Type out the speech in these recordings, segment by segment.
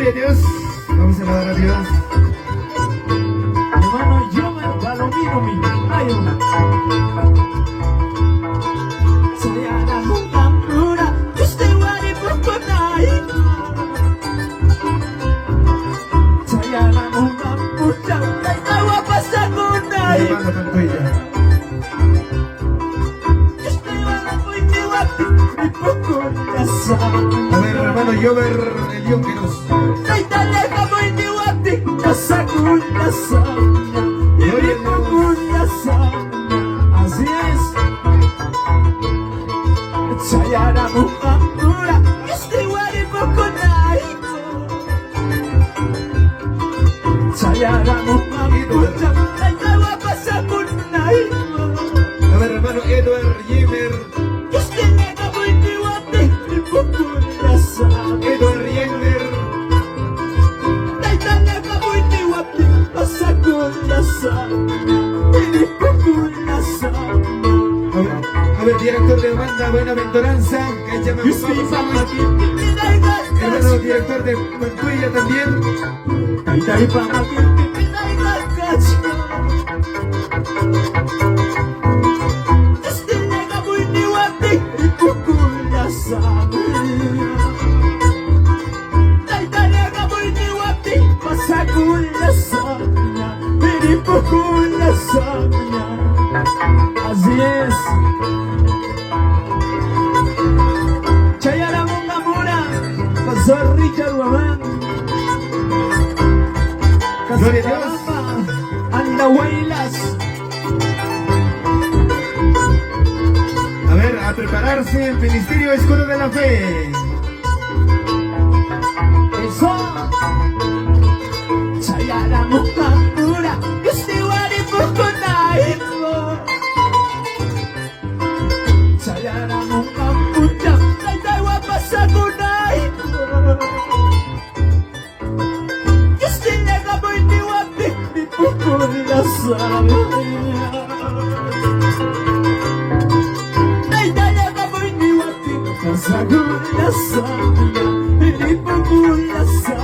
Gloria a Dios. Vamos a alabar a Dios. Hermano, yo me palomino mi. Ay, sayana mukamura, este wari pokonai. Sayana mukamura, taitawa pasakunai. Hermano Pantoya. Este wari poitiwati, mi pokonasa. A ver, hermano Yover, el Yunqueros. Taitale kamoitiwati, kasakunasa. Gloria a Dios. Así es. Sayana mukamura, este wari pokonai. Sayana mukamura, taitawa pasakunai. A ver, hermano Edward Yemer. Este nega muitiwati, mi pokonasa. Edward Yemer. Taitale kamoitiwati, pasakunasa. Mi pokonasa. A ver, director de banda Buenaventuranza, que llama hermano director de Pantuya también. Así es. Chayara Mungamura, Pastor Richard Guamán, Gloria a Dios. Andahuaylas. A ver, a prepararse el Ministerio Escudo de la Fe. Eso. Chayara Mungamura, Yustiwari Pukunaipo. Chayara Mungamura, Taitaiwa Pasakunaipo. Yustinega Muitiwati, mi Pukunasa. Taitaiwa Muitiwati, Pasakunasa. Mi Pukunasa.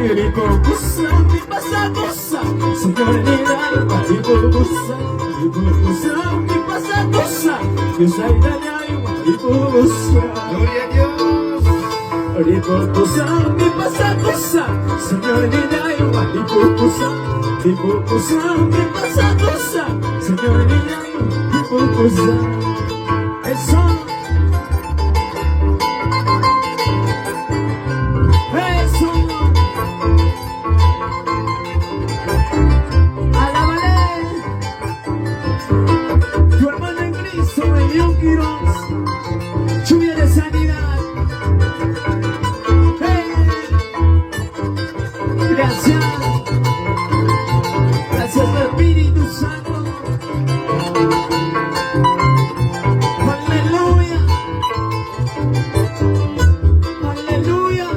Mariposa, mi pasacosa, Señor Nidal, mariposa, mi pasacosa, que soy dañay, mariposa. Gloria a Dios. Mariposa, mi pasacosa, Señor Nidal, mariposa, mi pasacosa, Señor Nidal, mariposa. Eso. Lluvia de sanidad. Hey. Gracias. Gracias Espíritu Santo. Aleluya. Aleluya.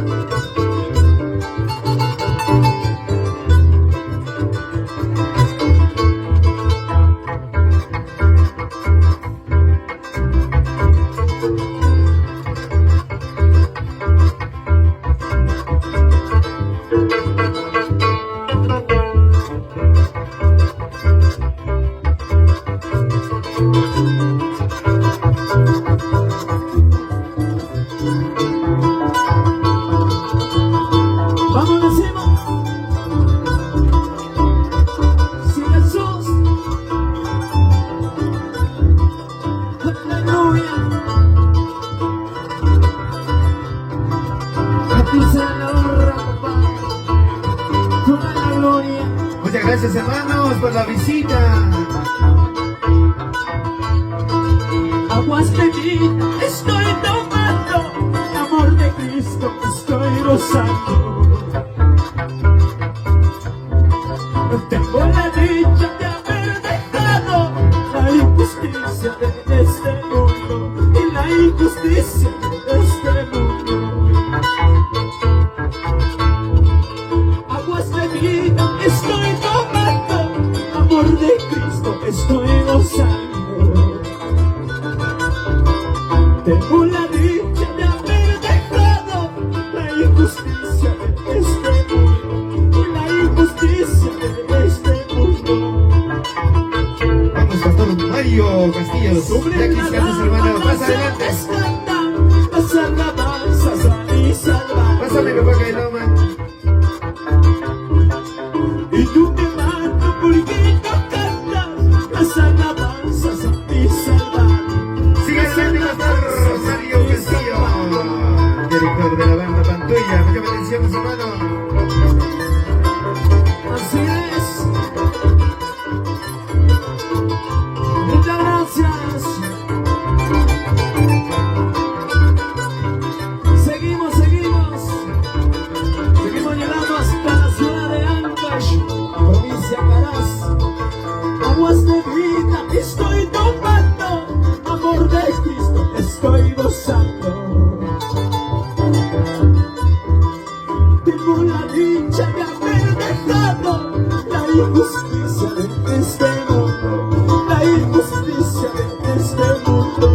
Vamos encima. Sí, Jesús. Aleluya. A ti sea la honra, papá. Toda la gloria. Muchas gracias, hermanos, por la visita. Aguas de vida estoy tomando, amor de Cristo estoy gozando. Tengo la dicha de haber dejado la injusticia de este mundo y la injusticia de este mundo. Aguas de vida estoy tomando, amor de Cristo estoy gozando. Tengo la dicha de haber Pastor Mario Castillos. Ya quisieras, hermano, más adelante. Las alabanzas a mi Salvador. Pásame, papá, que no, man. Y tú te matas porque no cantas las alabanzas a mi Salvador. Sigue adelante, Pastor Mario Castillo, director de la banda Pantuya. Muchas bendiciones, hermano. Así es. Muchas gracias. Seguimos llegando hasta la ciudad de Ancash, provincia Caraz. Aguas de vida estoy tomando, amor de Cristo estoy gozando. Tengo la dicha de haber dejado la injusticia de este mundo, la injusticia de este mundo.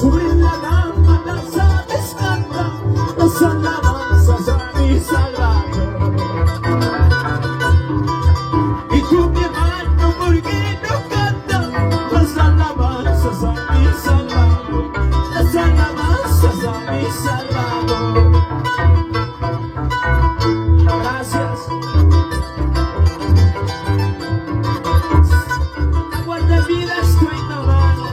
Sobre la lámpara aves cantan las alabanzas a mi Salvador. Y tú mi hermano, ¿por qué no cantas las alabanzas a mi Salvador? Las alabanzas a mi Salvador. Gracias. Agua de vida estoy tomando,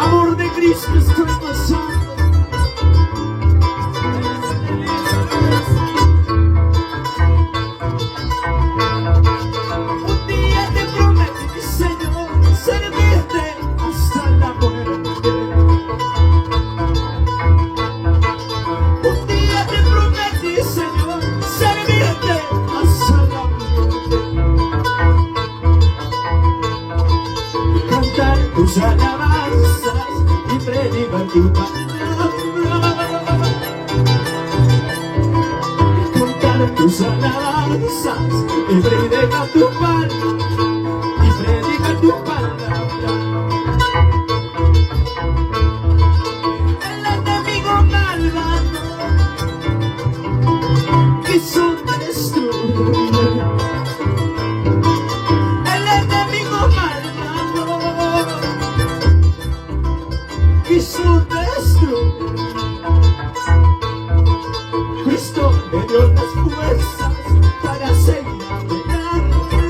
amor de Cristo estoy gozando. Un día te prometí, Señor, servirte hasta la muerte. Un día te prometí, Señor, servirte hasta la muerte. Cantar tus alabanzas y predicar tu palabra. Cantar tus alabanzas y predicar tu palabra. Y predicar tu palabra. El enemigo malvado quiso destruir. El enemigo malvado quiso destruir. Cristo me dio las fuerzas para seguir adelante.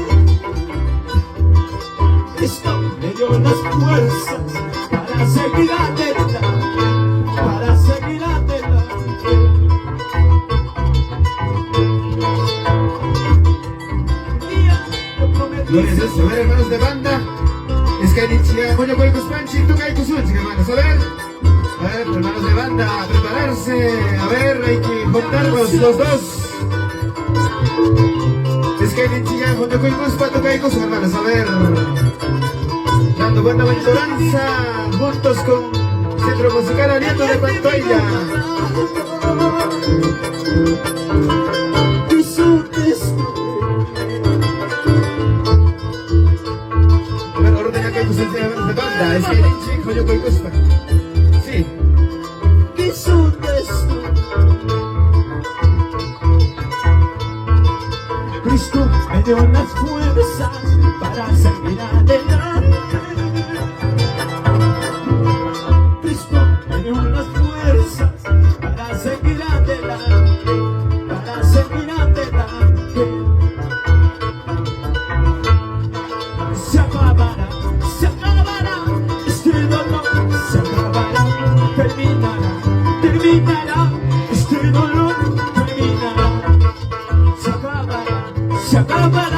Cristo me dio las fuerzas para seguir adelante. Para seguir adelante. Un día yo prometí. Gloria a Dios. A ver, hermanos de banda. Es que inicia Moño Cuelcos Panchi, tú cae tus hermanos. A ver, hermanos de banda, a prepararse. A ver, hay que juntarnos los dos. Es que inicia Moño Cuelcos Pato cae tus hermanos. A ver, dando buena aventuranza juntos con Centro Musical Aliento de Pantoya. A ver, ordena que pues hermanos de banda. Es que inicia Moño Cuelcos Panchi. Sí. Quiso destruir. Cristo me dio las fuerzas para seguir adelante. Cristo me dio las fuerzas para seguir adelante. Para seguir adelante. Se acabará este dolor, se acabará, terminará, este dolor terminará, se acabará.